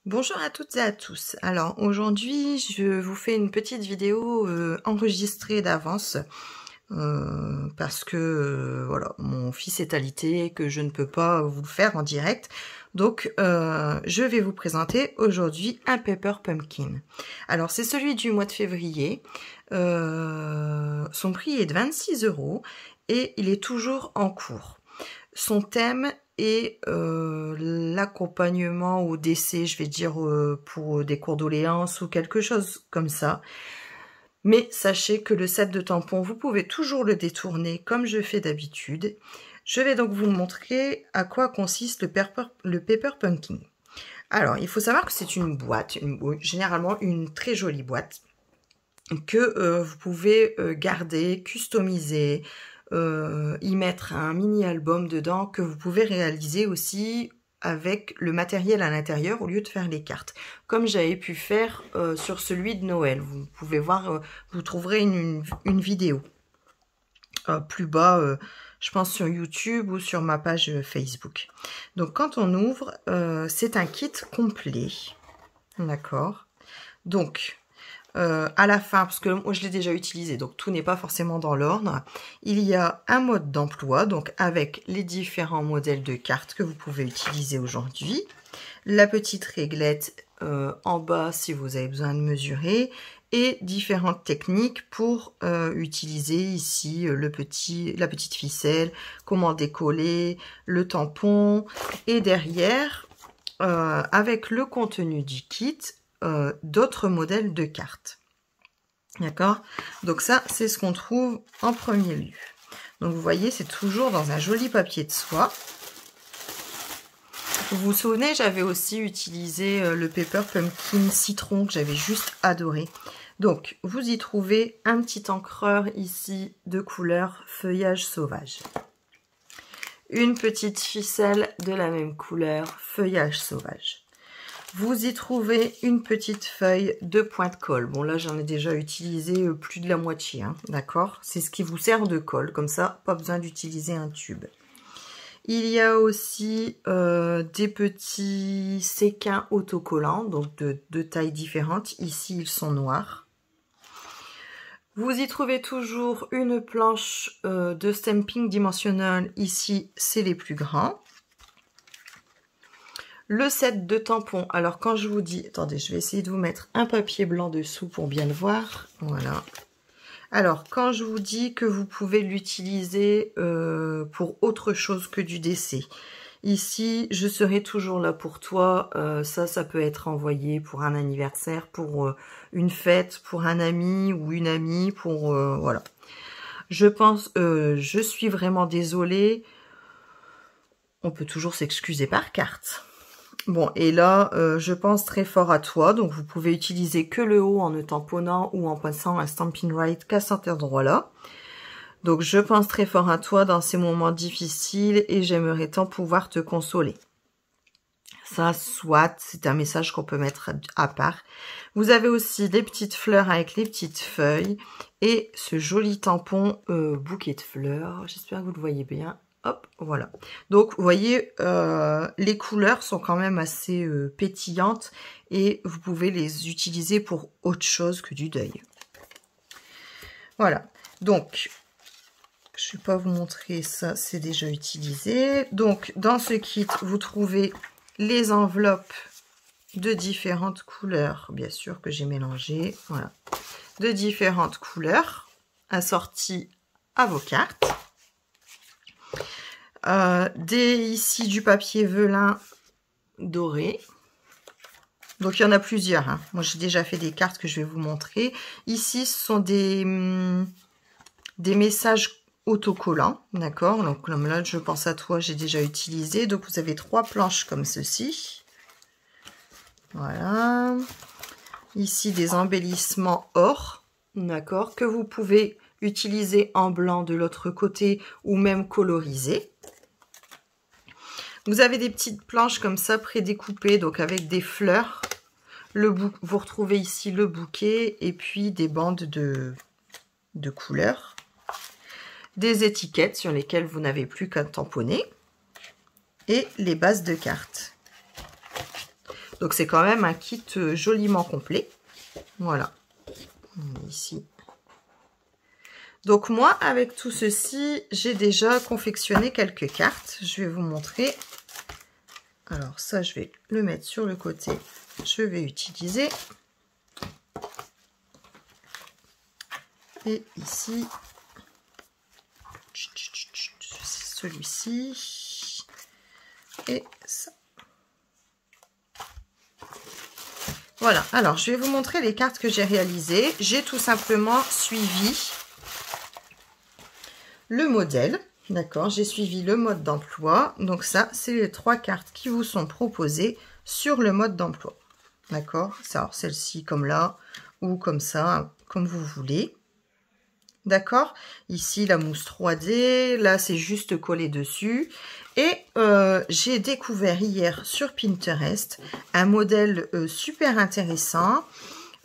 Bonjour à toutes et à tous. Alors aujourd'hui je vous fais une petite vidéo enregistrée d'avance parce que voilà, mon fils est alité et que je ne peux pas vous le faire en direct. Donc je vais vous présenter aujourd'hui un Pepper Pumpkin. Alors c'est celui du mois de février. Son prix est de 26 € et il est toujours en cours. Son thème est l'accompagnement au décès, je vais dire pour des cours doléances ou quelque chose comme ça. Mais sachez que le set de tampons, vous pouvez toujours le détourner comme je fais d'habitude. Je vais donc vous montrer à quoi consiste le Pepper Pumpkin. Alors, il faut savoir que c'est une boîte, généralement une très jolie boîte, que vous pouvez garder, customiser, y mettre un mini album dedans que vous pouvez réaliser aussi avec le matériel à l'intérieur au lieu de faire les cartes, comme j'avais pu faire sur celui de Noël. Vous pouvez voir, vous trouverez une vidéo plus bas, je pense sur YouTube ou sur ma page Facebook. Donc quand on ouvre, c'est un kit complet, d'accord. Donc à la fin, parce que moi je l'ai déjà utilisé, donc tout n'est pas forcément dans l'ordre, il y a un mode d'emploi, donc avec les différents modèles de cartes que vous pouvez utiliser aujourd'hui, la petite réglette en bas si vous avez besoin de mesurer, et différentes techniques pour utiliser ici la petite ficelle, comment décoller, le tampon, et derrière, avec le contenu du kit, d'autres modèles de cartes. D'accord? Donc ça, c'est ce qu'on trouve en premier lieu. Donc vous voyez, c'est toujours dans un joli papier de soie. Vous vous souvenez, j'avais aussi utilisé le Pepper Pumpkin Citron que j'avais juste adoré. Donc, vous y trouvez un petit encreur ici de couleur feuillage sauvage. Une petite ficelle de la même couleur, feuillage sauvage. Vous y trouvez une petite feuille de pointe colle. Bon, là, j'en ai déjà utilisé plus de la moitié, hein, d'accord? C'est ce qui vous sert de colle, comme ça, pas besoin d'utiliser un tube. Il y a aussi des petits séquins autocollants, donc de tailles différentes. Ici, ils sont noirs. Vous y trouvez toujours une planche de stamping dimensionnel. Ici, c'est les plus grands. Le set de tampons, alors quand je vous dis, attendez, je vais essayer de vous mettre un papier blanc dessous pour bien le voir, voilà. Alors, quand je vous dis que vous pouvez l'utiliser pour autre chose que du décès, ici, je serai toujours là pour toi, ça peut être envoyé pour un anniversaire, pour une fête, pour un ami ou une amie, pour, voilà. Je pense, je suis vraiment désolée, on peut toujours s'excuser par carte. Bon, et là, je pense très fort à toi, donc vous pouvez utiliser que le haut en ne tamponnant ou en passant un Stampin' Right qu'à cet endroit-là. Donc, je pense très fort à toi dans ces moments difficiles et j'aimerais tant pouvoir te consoler. Ça, soit, c'est un message qu'on peut mettre à part. Vous avez aussi des petites fleurs avec les petites feuilles et ce joli tampon bouquet de fleurs. J'espère que vous le voyez bien. Hop, voilà. Donc, vous voyez, les couleurs sont quand même assez pétillantes et vous pouvez les utiliser pour autre chose que du deuil. Voilà. Donc, je ne vais pas vous montrer ça, c'est déjà utilisé. Donc, dans ce kit, vous trouvez les enveloppes de différentes couleurs, bien sûr que j'ai mélangé, voilà, de différentes couleurs, assorties à vos cartes. Ici du papier velin doré. Donc il y en a plusieurs, hein. Moi j'ai déjà fait des cartes que je vais vous montrer. Ici ce sont des messages autocollants, d'accord. Donc comme là je pense à toi, j'ai déjà utilisé. Donc vous avez 3 planches comme ceci. Voilà. Ici des embellissements or, d'accord, que vous pouvez utiliser en blanc de l'autre côté ou même coloriser. Vous avez des petites planches comme ça prédécoupées, donc avec des fleurs. Vous retrouvez ici le bouquet et puis des bandes de couleurs. Des étiquettes sur lesquelles vous n'avez plus qu'à tamponner. Et les bases de cartes. Donc c'est quand même un kit joliment complet. Voilà. Ici. Donc moi, avec tout ceci, j'ai déjà confectionné quelques cartes. Je vais vous montrer. Alors ça, je vais le mettre sur le côté. Je vais utiliser. Et ici, celui-ci. Et ça. Voilà, alors je vais vous montrer les cartes que j'ai réalisées. J'ai tout simplement suivi le modèle, d'accord? J'ai suivi le mode d'emploi. Donc ça, c'est les 3 cartes qui vous sont proposées sur le mode d'emploi, d'accord? Alors celle-ci comme là, ou comme ça, comme vous voulez. D'accord? Ici, la mousse 3D. Là, c'est juste collé dessus. Et j'ai découvert hier sur Pinterest un modèle super intéressant.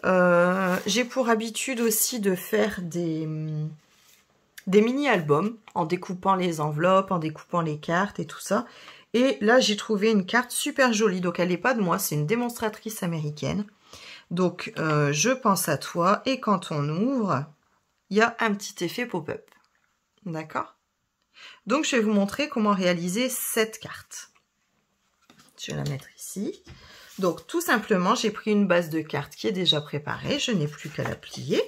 J'ai pour habitude aussi de faire des mini-albums en découpant les enveloppes, en découpant les cartes et tout ça. Et là, j'ai trouvé une carte super jolie. Donc, elle n'est pas de moi, c'est une démonstratrice américaine. Donc, je pense à toi. Et quand on ouvre, il y a un petit effet pop-up. D'accord? Donc, je vais vous montrer comment réaliser cette carte. Je vais la mettre ici. Donc, tout simplement, j'ai pris une base de cartes qui est déjà préparée. Je n'ai plus qu'à la plier.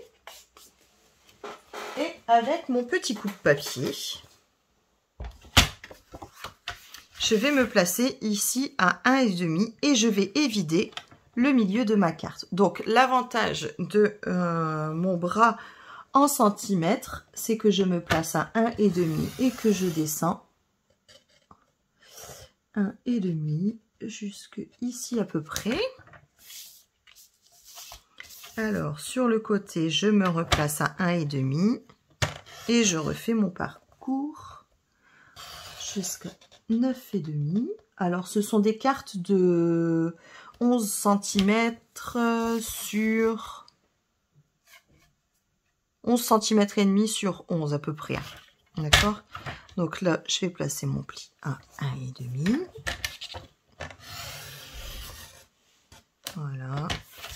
Et avec mon petit coupe-papier, je vais me placer ici à 1,5 et je vais évider le milieu de ma carte. Donc, l'avantage de mon bras en centimètres, c'est que je me place à 1,5 et que je descends 1,5 jusque ici à peu près. Alors, sur le côté, je me replace à 1,5 et je refais mon parcours jusqu'à 9,5. Alors, ce sont des cartes de 11 cm sur 11 cm et demi sur 11 à peu près. D'accord? Donc là, je vais placer mon pli à 1,5. Voilà.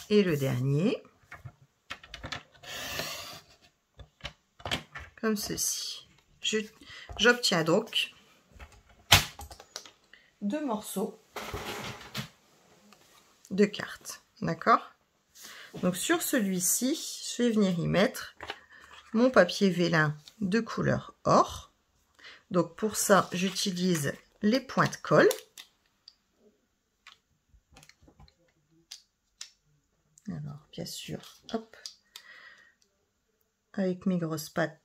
Et le dernier. Comme ceci. J'obtiens donc 2 morceaux de cartes. D'accord? Donc sur celui-ci, je vais venir y mettre mon papier vélin de couleur or. Donc pour ça, j'utilise les pointes colle. Alors bien sûr, hop, avec mes grosses pattes.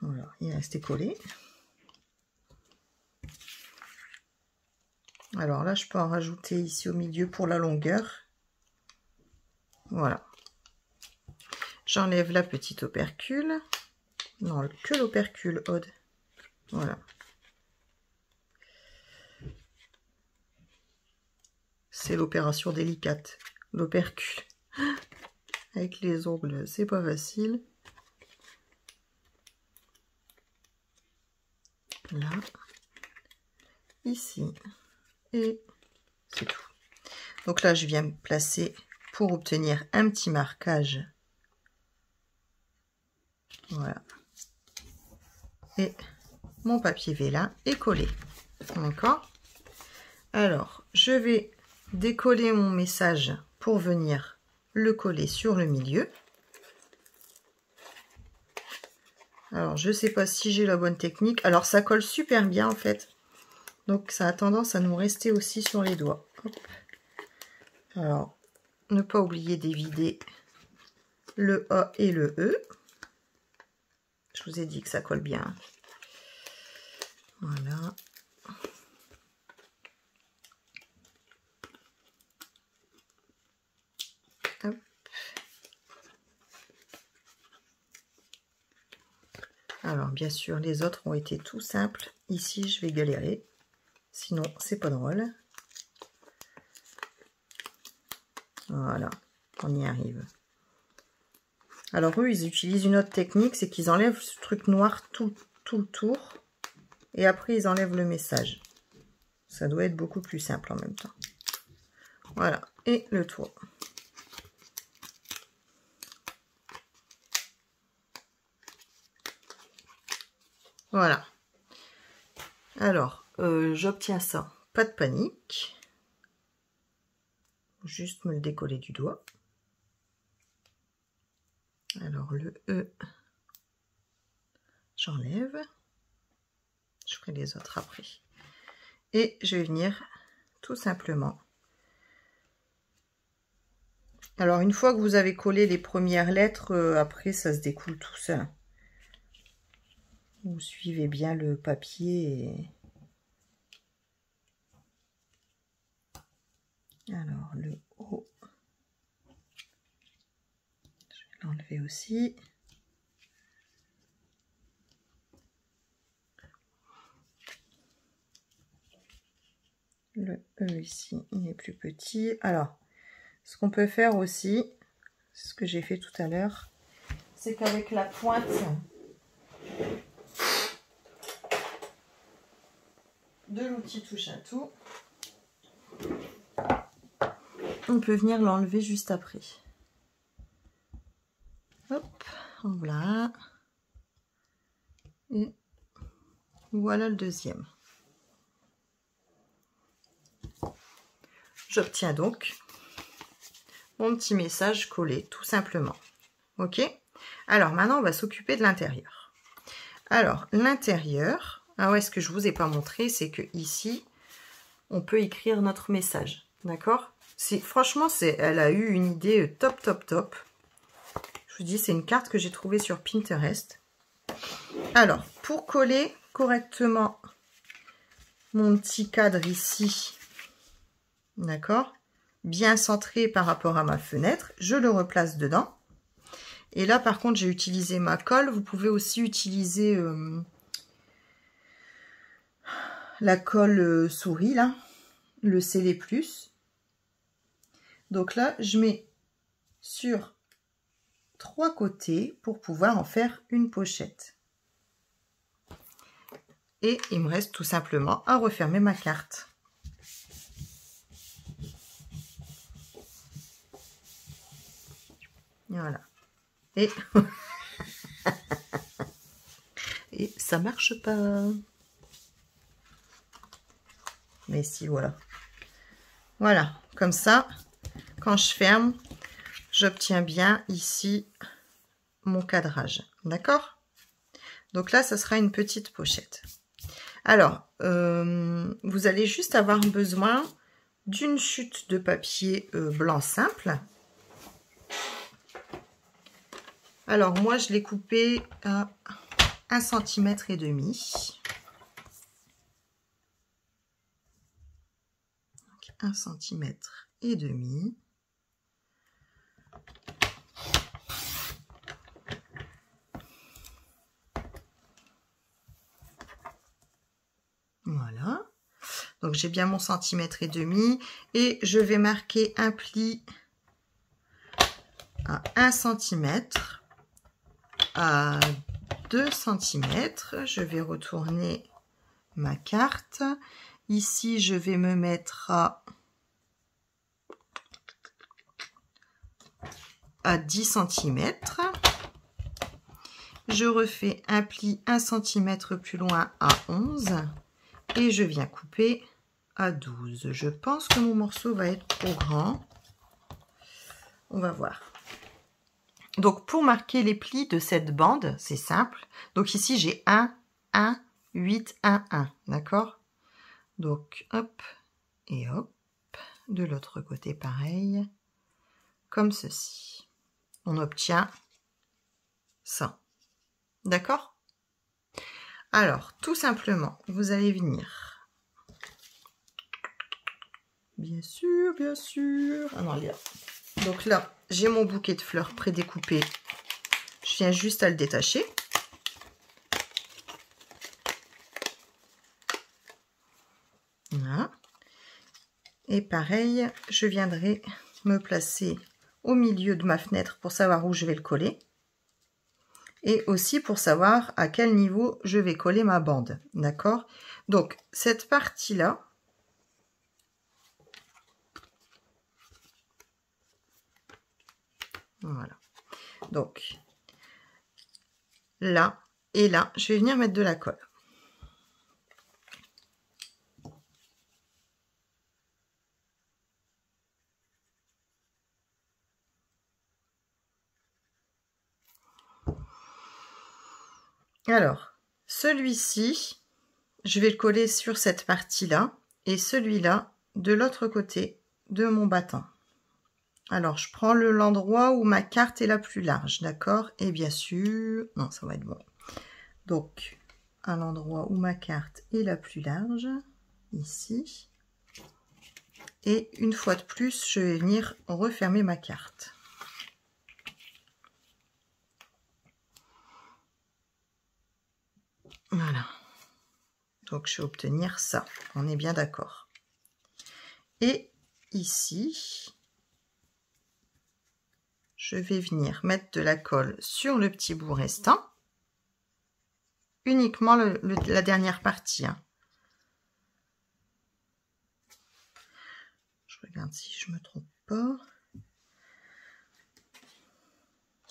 Voilà, il est resté collé. Alors là, je peux en rajouter ici au milieu pour la longueur. Voilà. J'enlève la petite opercule. Non, que l'opercule, Aude. Voilà. C'est l'opération délicate. L'opercule. Avec les ongles, c'est pas facile. Là. Ici. Et c'est tout. Donc là, je viens me placer pour obtenir un petit marquage. Voilà. Et mon papier vélin est collé. D'accord? Alors, je vais décoller mon message pour venir le coller sur le milieu. Alors, je ne sais pas si j'ai la bonne technique. Alors, ça colle super bien en fait. Donc, ça a tendance à nous rester aussi sur les doigts. Hop. Alors, ne pas oublier d'évider le A et le E. Je vous ai dit que ça colle bien. Voilà. Hop. Alors, bien sûr, les autres ont été tout simples. Ici, je vais galérer. Sinon, c'est pas drôle. Voilà, on y arrive. Alors eux, ils utilisent une autre technique, c'est qu'ils enlèvent ce truc noir tout le tour. Et après, ils enlèvent le message. Ça doit être beaucoup plus simple en même temps. Voilà, et le tour. Voilà. Alors, j'obtiens ça. Pas de panique. Juste me le décoller du doigt. Alors, le E, j'enlève. Je ferai les autres après. Et je vais venir tout simplement. Alors, une fois que vous avez collé les premières lettres, après, ça se découle tout seul. Vous suivez bien le papier. Alors, le O, je vais l'enlever aussi. Le E ici, il est plus petit. Alors, ce qu'on peut faire aussi, c'est ce que j'ai fait tout à l'heure, c'est qu'avec la pointe de l'outil touche à tout, on peut venir l'enlever juste après. Hop, voilà. Et voilà le deuxième. J'obtiens donc mon petit message collé, tout simplement. Ok? Alors, maintenant, on va s'occuper de l'intérieur. Alors, l'intérieur, ah ouais, ce que je vous ai pas montré, c'est que ici, on peut écrire notre message. D'accord? Franchement, elle a eu une idée top, top, top. Je vous dis, c'est une carte que j'ai trouvée sur Pinterest. Alors, pour coller correctement mon petit cadre ici, d'accord, bien centré par rapport à ma fenêtre, je le replace dedans. Et là, par contre, j'ai utilisé ma colle. Vous pouvez aussi utiliser la colle souris, là, le Scellé Plus. Donc là, je mets sur 3 côtés pour pouvoir en faire une pochette. Et il me reste tout simplement à refermer ma carte. Voilà. Et, et ça marche pas. Mais si, voilà. Voilà, comme ça, quand je ferme, j'obtiens bien ici mon cadrage. D'accord? Donc là, ça sera une petite pochette. Alors, vous allez juste avoir besoin d'une chute de papier blanc simple. Alors, moi, je l'ai coupé à 1,5 cm. Donc, 1,5 cm. Voilà. Donc, j'ai bien mon 1,5 cm et je vais marquer un pli à 1 cm, à 2 cm. Je vais retourner ma carte. Ici, je vais me mettre à 10 cm. Je refais un pli 1 cm plus loin à 11 et je viens couper à 12. Je pense que mon morceau va être trop grand. On va voir. Donc, pour marquer les plis de cette bande, c'est simple. Donc, ici, j'ai 1, 1, 8, 1, 1. D'accord? Donc, hop et hop. De l'autre côté, pareil. Comme ceci. On obtient ça. D'accord? Alors, tout simplement, vous allez venir. Bien sûr, bien sûr. Ah non, là. Donc là, j'ai mon bouquet de fleurs prédécoupé. Je viens juste à le détacher. Voilà. Et pareil, je viendrai me placer au milieu de ma fenêtre pour savoir où je vais le coller. Et aussi pour savoir à quel niveau je vais coller ma bande. D'accord? Donc, cette partie-là, Voilà. Donc, là et là, je vais venir mettre de la colle. Alors, celui-ci, je vais le coller sur cette partie-là et celui-là de l'autre côté de mon battant. Alors, je prends l'endroit où ma carte est la plus large, d'accord? Et bien sûr, non, ça va être bon. Donc, à l'endroit où ma carte est la plus large, ici. Et une fois de plus, je vais venir refermer ma carte. Voilà. Donc, je vais obtenir ça. On est bien d'accord. Et ici, je vais venir mettre de la colle sur le petit bout restant. Uniquement la dernière partie. Hein. Je regarde si je me trompe pas.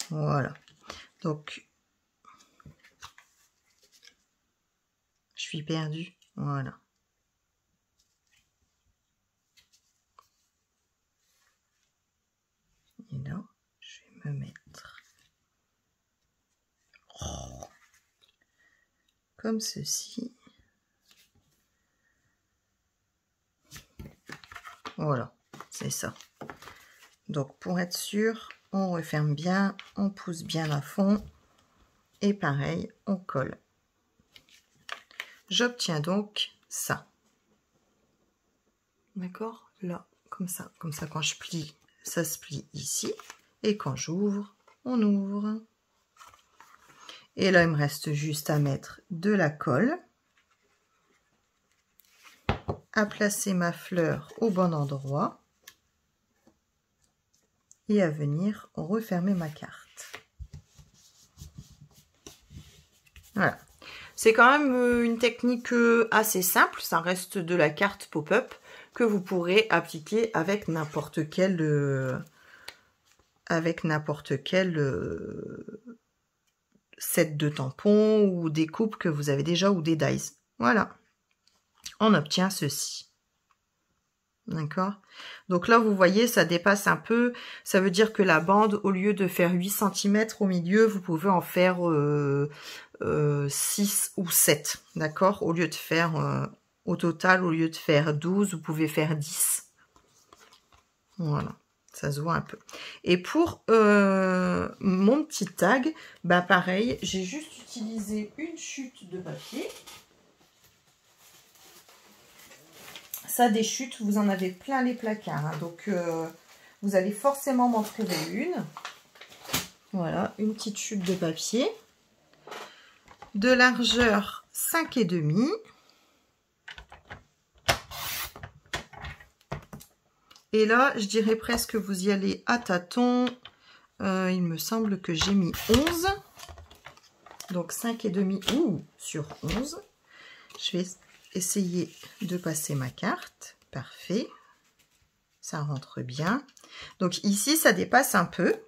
Voilà. Donc, je suis perdue. Voilà. Et là, je vais me mettre comme ceci. Voilà, c'est ça. Donc, pour être sûr, on referme bien, on pousse bien à fond. Et pareil, on colle. J'obtiens donc ça. D'accord? Là, comme ça. Comme ça, quand je plie, ça se plie ici. Et quand j'ouvre, on ouvre. Et là, il me reste juste à mettre de la colle. À placer ma fleur au bon endroit. Et à venir refermer ma carte. Voilà. C'est quand même une technique assez simple. Ça reste de la carte pop-up que vous pourrez appliquer avec n'importe quel set de tampons ou des coupes que vous avez déjà ou des dies. Voilà. On obtient ceci. D'accord? Donc là, vous voyez, ça dépasse un peu. Ça veut dire que la bande, au lieu de faire 8 cm au milieu, vous pouvez en faire 6 ou 7. D'accord? Au lieu de faire, au total, au lieu de faire 12, vous pouvez faire 10. Voilà. Ça se voit un peu. Et pour mon petit tag, bah pareil, j'ai juste utilisé une chute de papier. Ça, des chutes, vous en avez plein les placards. Hein. Donc, vous allez forcément m'en trouver une. Voilà, une petite chute de papier. De largeur 5,5. Et là, je dirais presque que vous y allez à tâtons. Il me semble que j'ai mis 11. Donc, 5,5 sur 11. Je vais essayer de passer ma carte. Parfait. Ça rentre bien. Donc ici, ça dépasse un peu.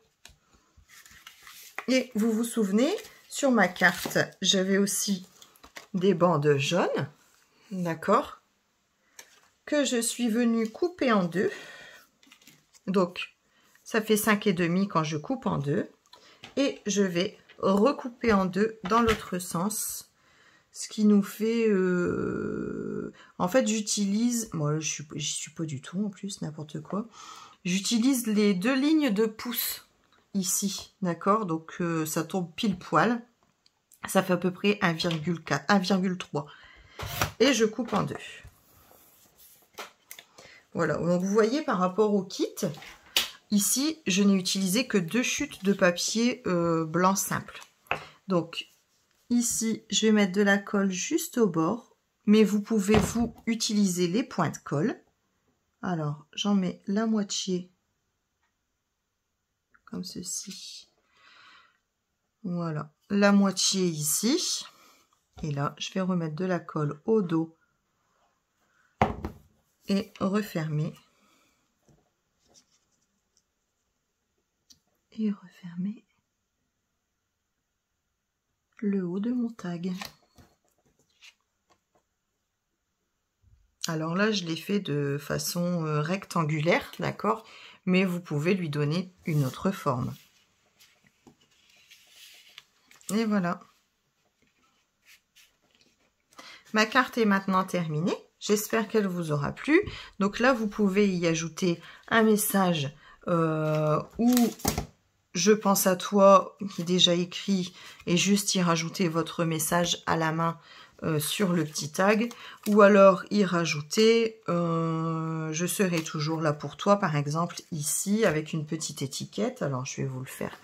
Et vous vous souvenez, sur ma carte, j'avais aussi des bandes jaunes. D'accord? Que je suis venue couper en deux. Donc, ça fait 5,5 quand je coupe en deux. Et je vais recouper en deux dans l'autre sens. Ce qui nous fait... En fait, j'utilise... Moi, j'y suis pas du tout, en plus, n'importe quoi. J'utilise les 2 lignes de pouce, ici, d'accord? Donc, ça tombe pile poil. Ça fait à peu près 1,4, 1,3. Et je coupe en deux. Voilà, donc vous voyez, par rapport au kit, ici, je n'ai utilisé que 2 chutes de papier blanc simple. Donc, ici, je vais mettre de la colle juste au bord, mais vous pouvez vous utiliser les points de colle. Alors, j'en mets la moitié, comme ceci. Voilà, la moitié ici. Et là, je vais remettre de la colle au dos et refermer. et refermer le haut de mon tag. Alors là, je l'ai fait de façon rectangulaire, d'accord? Mais vous pouvez lui donner une autre forme. Et voilà. Ma carte est maintenant terminée. J'espère qu'elle vous aura plu. Donc là, vous pouvez y ajouter un message ou je pense à toi qui est déjà écrit et juste y rajouter votre message à la main sur le petit tag, ou alors y rajouter je serai toujours là pour toi, par exemple ici avec une petite étiquette. Alors je vais vous le faire,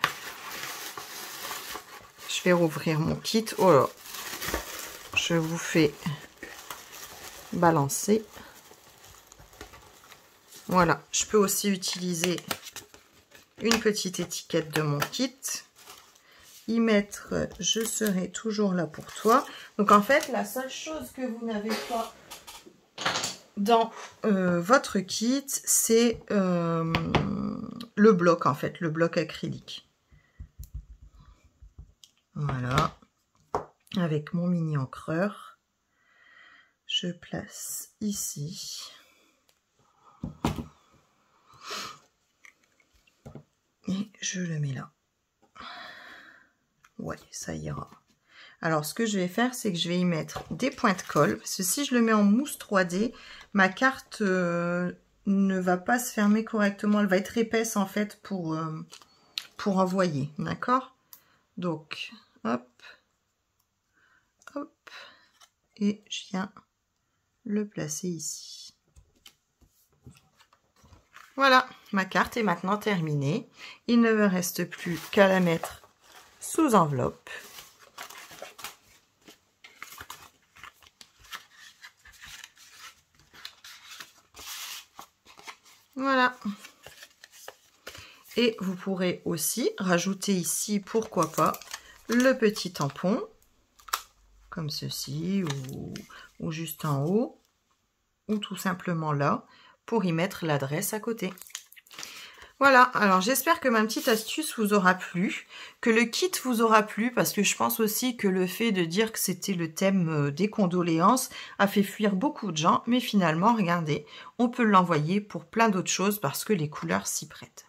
je vais rouvrir mon kit. Oh là, je vous fais balancer. Voilà, je peux aussi utiliser une petite étiquette de mon kit, y mettre je serai toujours là pour toi. Donc en fait, la seule chose que vous n'avez pas dans votre kit, c'est le bloc, en fait, le bloc acrylique. Voilà, avec mon mini encreur, je place ici. Et je le mets là. Ouais, ça ira. Alors, ce que je vais faire, c'est que je vais y mettre des points de colle. Parce que si je le mets en mousse 3D, ma carte ne va pas se fermer correctement. Elle va être épaisse, en fait, pour envoyer. D'accord? Donc, hop. Hop. Et je viens le placer ici. Voilà, ma carte est maintenant terminée. Il ne me reste plus qu'à la mettre sous enveloppe. Voilà. Et vous pourrez aussi rajouter ici, pourquoi pas, le petit tampon, comme ceci, ou juste en haut, ou tout simplement là, pour y mettre l'adresse à côté. Voilà, alors j'espère que ma petite astuce vous aura plu, que le kit vous aura plu, parce que je pense aussi que le fait de dire que c'était le thème des condoléances a fait fuir beaucoup de gens, mais finalement, regardez, on peut l'envoyer pour plein d'autres choses parce que les couleurs s'y prêtent.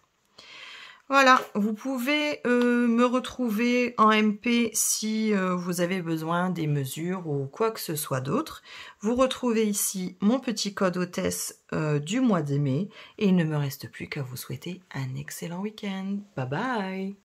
Voilà, vous pouvez me retrouver en MP si vous avez besoin des mesures ou quoi que ce soit d'autre. Vous retrouvez ici mon petit code hôtesse du mois de mai et il ne me reste plus qu'à vous souhaiter un excellent week-end. Bye bye!